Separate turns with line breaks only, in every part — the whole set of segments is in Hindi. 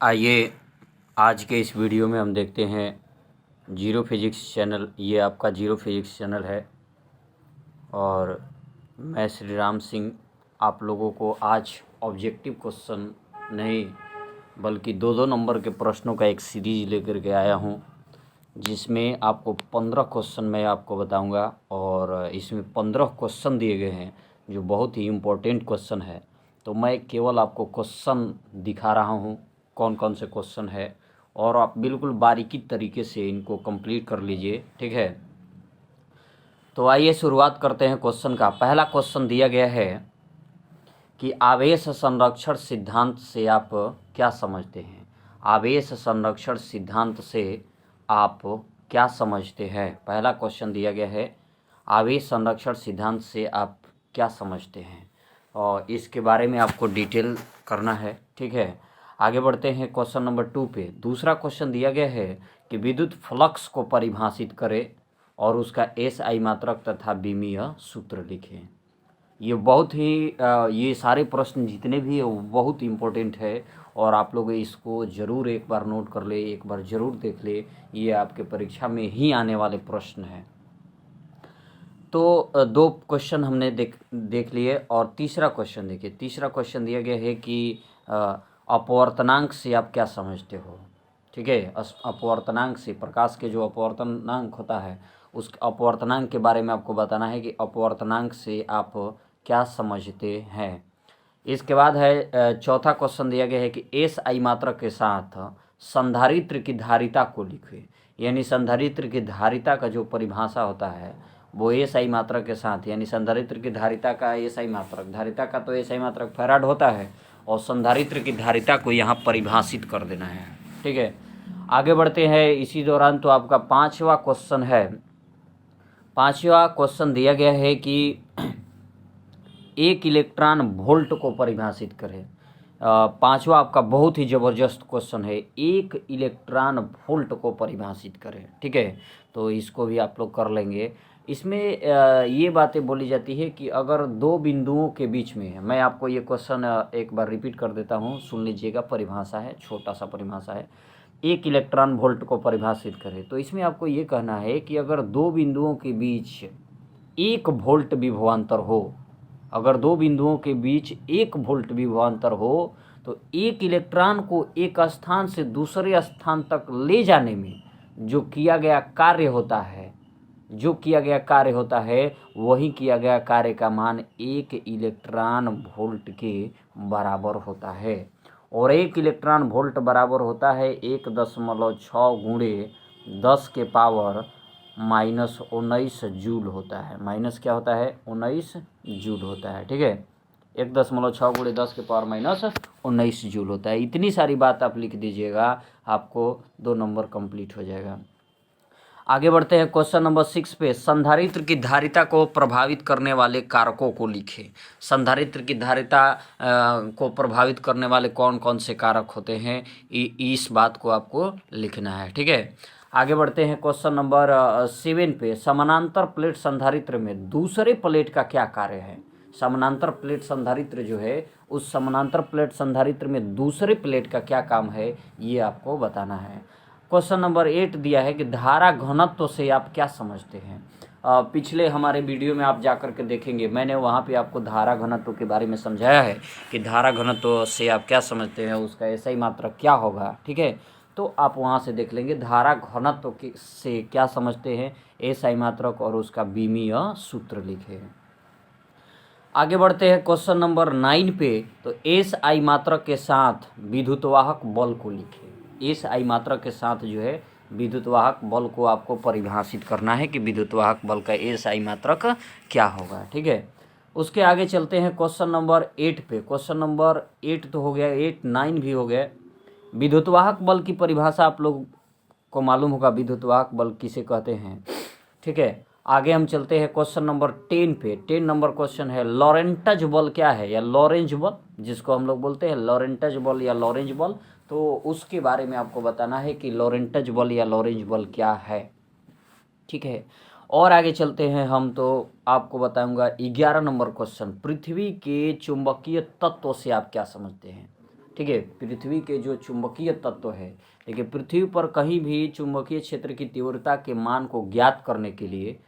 आइए आज के इस वीडियो में हम देखते हैं जीरो फिजिक्स चैनल। ये आपका जीरो फिजिक्स चैनल है और मैं श्री राम सिंह आप लोगों को आज ऑब्जेक्टिव क्वेश्चन नहीं बल्कि दो नंबर के प्रश्नों का एक सीरीज लेकर के आया हूँ, जिसमें आपको 15 क्वेश्चन मैं आपको बताऊंगा और इसमें 15 क्वेश्चन दिए गए हैं जो बहुत ही इम्पोर्टेंट क्वेश्चन है। तो मैं केवल आपको क्वेश्चन दिखा रहा हूँ कौन कौन से क्वेश्चन है और आप बिल्कुल बारीकी तरीके से इनको कंप्लीट कर लीजिए, ठीक है। तो आइए शुरुआत करते हैं क्वेश्चन का। पहला क्वेश्चन दिया गया है कि आवेश संरक्षण सिद्धांत से आप क्या समझते हैं। आवेश संरक्षण सिद्धांत से आप क्या समझते हैं। पहला क्वेश्चन दिया गया है, आवेश संरक्षण सिद्धांत से आप क्या समझते हैं, और इसके बारे में आपको डिटेल करना है, ठीक है। आगे बढ़ते हैं क्वेश्चन नंबर 2 पे। दूसरा क्वेश्चन दिया गया है कि विद्युत फ्लक्स को परिभाषित करें और उसका SI मात्रक तथा विमीय सूत्र लिखें। ये बहुत ही ये सारे प्रश्न जितने भी है वो बहुत इम्पोर्टेंट है और आप लोग इसको ज़रूर एक बार नोट कर ले, एक बार ज़रूर देख ले। ये आपके परीक्षा में ही आने वाले प्रश्न हैं। तो दो क्वेश्चन हमने देख लिए और तीसरा क्वेश्चन देखिए। तीसरा क्वेश्चन दिया गया है कि अपवर्तनांक से आप क्या समझते हो, ठीक है। अपवर्तनांक से, प्रकाश के जो अपवर्तनांक होता है उस अपवर्तनांक के बारे में आपको बताना है कि अपवर्तनांक से आप क्या समझते हैं। इसके बाद है चौथा क्वेश्चन दिया गया है कि SI मात्रक के साथ संधारित्र की धारिता को लिखें। यानी संधारित्र की धारिता का जो परिभाषा होता है वो SI मात्रक के साथ, यानी संधारित्र की धारिता का SI मात्रक, धारिता का तो SI मात्रक फैराड होता है और संधारित्र की धारिता को यहाँ परिभाषित कर देना है, ठीक है। आगे बढ़ते हैं इसी दौरान। तो आपका पांचवा क्वेश्चन है। पांचवा क्वेश्चन दिया गया है कि एक इलेक्ट्रॉन वोल्ट को परिभाषित करें। पांचवा आपका बहुत ही ज़बरदस्त क्वेश्चन है, एक इलेक्ट्रॉन वोल्ट को परिभाषित करें, ठीक है। तो इसको भी आप लोग कर लेंगे। इसमें ये बातें बोली जाती है कि अगर दो बिंदुओं के बीच में है, मैं आपको ये क्वेश्चन एक बार रिपीट कर देता हूँ, सुन लीजिएगा। परिभाषा है, छोटा सा परिभाषा है, एक इलेक्ट्रॉन वोल्ट को परिभाषित करें। तो इसमें आपको ये कहना है कि अगर दो बिंदुओं के बीच 1 वोल्ट विभवांतर हो, अगर दो बिंदुओं के बीच 1 वोल्ट विभवांतर हो तो एक इलेक्ट्रॉन को एक स्थान से दूसरे स्थान तक ले जाने में जो किया गया कार्य होता है, वही किया गया कार्य का मान 1 इलेक्ट्रॉन वोल्ट के बराबर होता है। और 1 इलेक्ट्रॉन वोल्ट बराबर होता है 1.6 गुणे 10 के पावर -19 जूल होता है। माइनस क्या होता है, 19 जूल होता है, ठीक है। 1.6 गुणे 10 के पावर -19 जूल होता है। इतनी सारी बात आप लिख दीजिएगा, आपको 2 नंबर कंप्लीट हो जाएगा। आगे बढ़ते हैं क्वेश्चन नंबर 6 पे। संधारित्र की धारिता को प्रभावित करने वाले कारकों को लिखें। संधारित्र की धारिता को प्रभावित करने वाले कौन कौन से कारक होते हैं, इस बात को आपको लिखना है, ठीक है। आगे बढ़ते हैं क्वेश्चन नंबर 7 पे। समानांतर प्लेट संधारित्र में दूसरे प्लेट का क्या कार्य है। समानांतर प्लेट संधारित्र जो है, उस समानांतर प्लेट संधारित्र में दूसरे प्लेट का क्या काम है, ये आपको बताना है। क्वेश्चन नंबर 8 दिया है कि धारा घनत्व से आप क्या समझते हैं। पिछले हमारे वीडियो में आप जाकर के देखेंगे, मैंने वहाँ पे आपको धारा घनत्व के बारे में समझाया है कि धारा घनत्व से आप क्या समझते हैं, उसका SI मात्रक क्या होगा, ठीक है। तो आप वहाँ से देख लेंगे धारा घनत्व से क्या समझते हैं, SI मात्रक और उसका विमीय सूत्र लिखे। आगे बढ़ते हैं क्वेश्चन नंबर 9 पे। तो SI मात्रक के साथ विद्युतवाहक बल को लिखे। SI मात्रक के साथ जो है विद्युतवाहक बल को आपको परिभाषित करना है कि विद्युतवाहक बल का SI मात्रक क्या होगा, ठीक है। उसके आगे चलते हैं क्वेश्चन नंबर 8 पे। क्वेश्चन नंबर 8 तो हो गया, 8 9 भी हो गया। विद्युतवाहक बल की परिभाषा आप लोग को मालूम होगा, विद्युतवाहक बल किसे कहते हैं, ठीक है। आगे हम चलते हैं क्वेश्चन नंबर 10 पे। 10 नंबर क्वेश्चन है, लॉरेंटज बल क्या है, या लॉरेंज बल जिसको हम लोग बोलते हैं, लॉरेंटज बल या लॉरेंज बल। तो उसके बारे में आपको बताना है कि लॉरेंटज बल या लॉरेंज बल क्या है, ठीक है। और आगे चलते हैं हम, तो आपको बताऊंगा 11 नंबर क्वेश्चन, पृथ्वी के चुंबकीय तत्व से आप क्या समझते हैं, ठीक है। पृथ्वी के जो चुंबकीय तत्व है, देखिए पृथ्वी पर कहीं भी चुंबकीय क्षेत्र की तीव्रता के मान को ज्ञात करने के लिए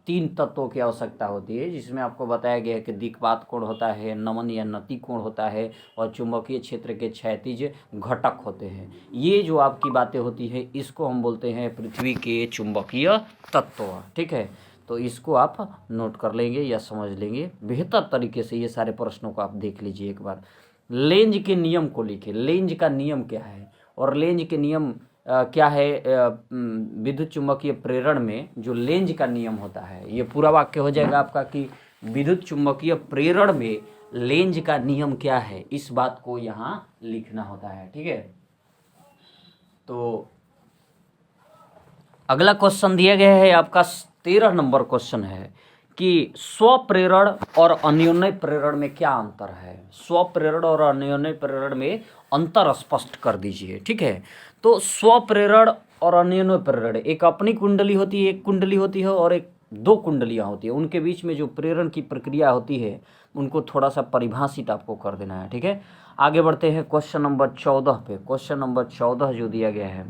3 तत्वों की आवश्यकता होती है, जिसमें आपको बताया गया है कि दिक्पात कोण होता है, नमन या नति कोण होता है और चुंबकीय क्षेत्र के क्षैतिज घटक होते हैं। ये जो आपकी बातें होती है इसको हम बोलते हैं पृथ्वी के चुंबकीय तत्व, ठीक है। तो इसको आप नोट कर लेंगे या समझ लेंगे बेहतर तरीके से। ये सारे प्रश्नों को आप देख लीजिए एक बार। लेंज के नियम को लिखे। लेंज का नियम क्या है और लेंज के नियम क्या है? विद्युत चुम्बकीय प्रेरण में जो लेंज का नियम होता है, ये पूरा वाक्य हो जाएगा आपका कि विद्युत चुम्बकीय प्रेरण में लेंज का नियम क्या है, इस बात को यहाँ लिखना होता है, ठीक है। तो अगला क्वेश्चन दिया गया है आपका 13 नंबर क्वेश्चन है कि स्वप्रेरण और अन्योन्य प्रेरण में क्या अंतर है। स्वप्रेरण और अन्योन्य प्रेरण में अंतर स्पष्ट कर दीजिए, ठीक है। तो स्वप्रेरण और अन्योन्य प्रेरण, एक अपनी कुंडली होती है, एक कुंडली होती है और एक 2 कुंडलियां होती है। उनके बीच में जो प्रेरण की प्रक्रिया होती है उनको थोड़ा सा परिभाषित आपको कर देना है, ठीक है। आगे बढ़ते हैं क्वेश्चन नंबर 14 पे। क्वेश्चन नंबर 14 जो दिया गया है,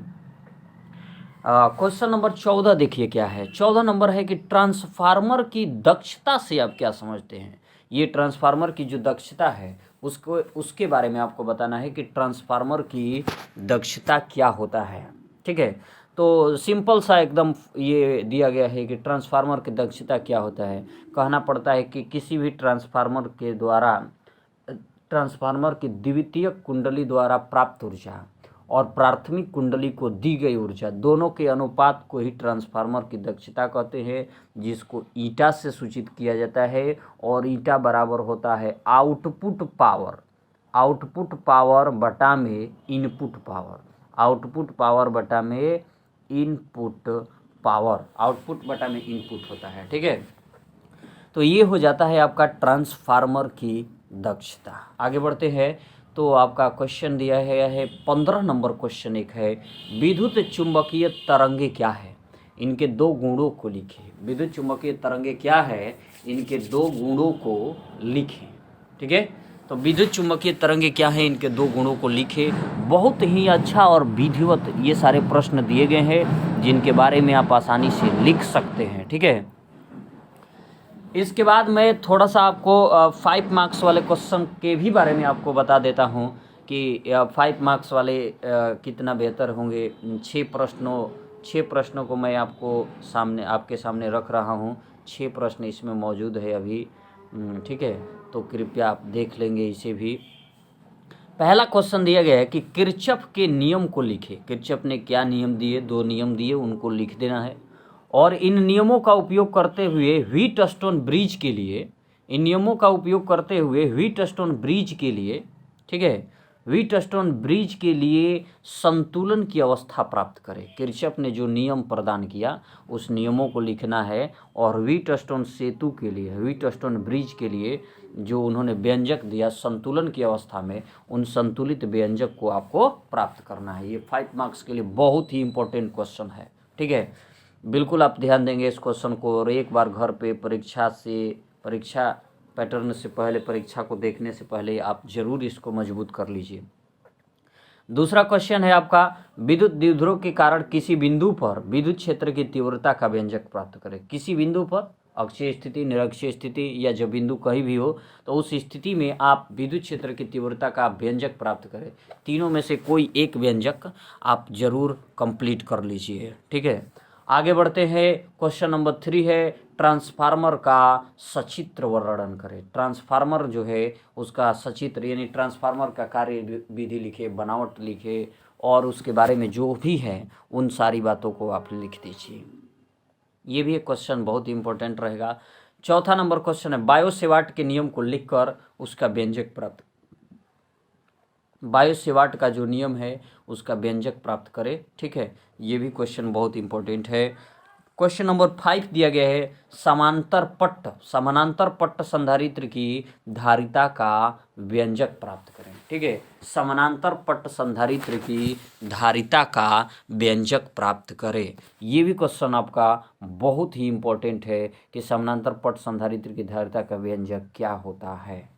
क्वेश्चन नंबर 14 देखिए क्या है। 14 नंबर है कि ट्रांसफार्मर की दक्षता से आप क्या समझते हैं। ये ट्रांसफार्मर की जो दक्षता है उसके बारे में आपको बताना है कि ट्रांसफार्मर की दक्षता क्या होता है, ठीक है। तो सिंपल सा एकदम ये दिया गया है कि ट्रांसफार्मर की दक्षता क्या होता है। कहना पड़ता है कि किसी भी ट्रांसफार्मर के द्वारा, ट्रांसफार्मर की द्वितीयक कुंडली द्वारा प्राप्त ऊर्जा और प्राथमिक कुंडली को दी गई ऊर्जा, दोनों के अनुपात को ही ट्रांसफार्मर की दक्षता कहते हैं, जिसको ईटा से सूचित किया जाता है। और ईटा बराबर होता है आउटपुट पावर, आउटपुट पावर बटा में इनपुट पावर, आउटपुट पावर बटा में इनपुट पावर, आउटपुट बटा में इनपुट होता है, ठीक है। तो ये हो जाता है आपका ट्रांसफार्मर की दक्षता। आगे बढ़ते हैं। तो आपका क्वेश्चन दिया है 15 नंबर क्वेश्चन एक है, विद्युत चुंबकीय तरंगे क्या है, इनके 2 गुणों को लिखें। विद्युत चुंबकीय तरंगे क्या है, इनके 2 गुणों को लिखें, ठीक है। तो विद्युत चुंबकीय तरंगे क्या है, इनके 2 गुणों को लिखें। बहुत ही अच्छा और विधिवत ये सारे प्रश्न दिए गए हैं जिनके बारे में आप आसानी से लिख सकते हैं, ठीक है। इसके बाद मैं थोड़ा सा आपको 5 मार्क्स वाले क्वेश्चन के भी बारे में आपको बता देता हूं कि 5 मार्क्स वाले कितना बेहतर होंगे। 6 प्रश्नों को मैं आपके सामने रख रहा हूं। 6 प्रश्न इसमें मौजूद है अभी, ठीक है। तो कृपया आप देख लेंगे इसे भी। पहला क्वेश्चन दिया गया है कि किरचॉफ के नियम को लिखे। किरचॉफ ने क्या नियम दिए, 2 नियम दिए, उनको लिख देना है। और इन नियमों का उपयोग करते हुए व्हीटस्टोन ब्रिज के लिए, इन नियमों का उपयोग करते हुए व्हीटस्टोन ब्रिज के लिए, ठीक है, व्हीटस्टोन ब्रिज के लिए संतुलन की अवस्था प्राप्त करें। किरचॉफ ने जो नियम प्रदान किया उस नियमों को लिखना है। और व्हीटस्टोन सेतु के लिए, व्हीटस्टोन ब्रिज के लिए जो उन्होंने व्यंजक दिया संतुलन की अवस्था में, उन संतुलित व्यंजक को आपको प्राप्त करना है। ये 5 मार्क्स के लिए बहुत ही इंपॉर्टेंट क्वेश्चन है, ठीक है। बिल्कुल आप ध्यान देंगे इस क्वेश्चन को और एक बार घर पे परीक्षा पैटर्न से पहले, परीक्षा को देखने से पहले आप जरूर इसको मजबूत कर लीजिए। दूसरा क्वेश्चन है आपका, विद्युत द्विध्रुव के कारण किसी बिंदु पर विद्युत क्षेत्र की तीव्रता का व्यंजक प्राप्त करें। किसी बिंदु पर, अक्षीय स्थिति, निरक्षीय स्थिति या जब बिंदु कहीं भी हो, तो उस स्थिति में आप विद्युत क्षेत्र की तीव्रता का व्यंजक प्राप्त करें। तीनों में से कोई एक व्यंजक आप जरूर कंप्लीट कर लीजिए, ठीक है। आगे बढ़ते हैं। क्वेश्चन नंबर 3 है, ट्रांसफार्मर का सचित्र वर्णन करें। ट्रांसफार्मर जो है उसका सचित्र यानी ट्रांसफार्मर का कार्य विधि लिखे, बनावट लिखे और उसके बारे में जो भी है उन सारी बातों को आप लिख दीजिए। ये भी एक क्वेश्चन बहुत ही इंपॉर्टेंट रहेगा। चौथा नंबर क्वेश्चन है, बायो-सेवार्ट के नियम को लिखकर उसका व्यंजक प्राप्त, बायो-सेवार्ट का जो नियम है उसका व्यंजक प्राप्त करें, ठीक है। ये भी क्वेश्चन बहुत इंपॉर्टेंट है। क्वेश्चन नंबर 5 दिया गया है, समानांतर पट्ट संधारित्र की धारिता का व्यंजक प्राप्त करें, ठीक है। समानांतर पट्ट संधारित्र की धारिता का व्यंजक प्राप्त करें। ये भी क्वेश्चन आपका बहुत ही इंपॉर्टेंट है कि समानांतर पट्ट संधारित्र की धारिता का व्यंजक क्या होता है।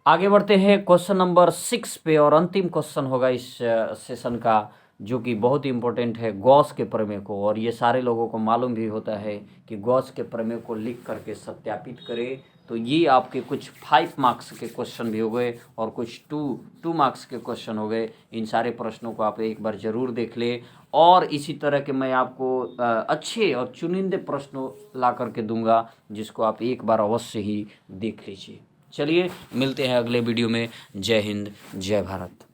आगे बढ़ते हैं क्वेश्चन नंबर 6 पे, और अंतिम क्वेश्चन होगा इस सेशन का, जो कि बहुत इंपॉर्टेंट है, गॉस के प्रमेय को। और ये सारे लोगों को मालूम भी होता है कि गॉस के प्रमेय को लिख करके सत्यापित करें। तो ये आपके कुछ 5 मार्क्स के क्वेश्चन भी हो गए और कुछ 2 मार्क्स के क्वेश्चन हो गए। इन सारे प्रश्नों को आप एक बार ज़रूर देख लें, और इसी तरह के मैं आपको अच्छे और चुनिंदे प्रश्नों ला करके दूंगा, जिसको आप एक बार अवश्य ही देख लीजिए। चलिए मिलते हैं अगले वीडियो में। जय हिंद, जय भारत।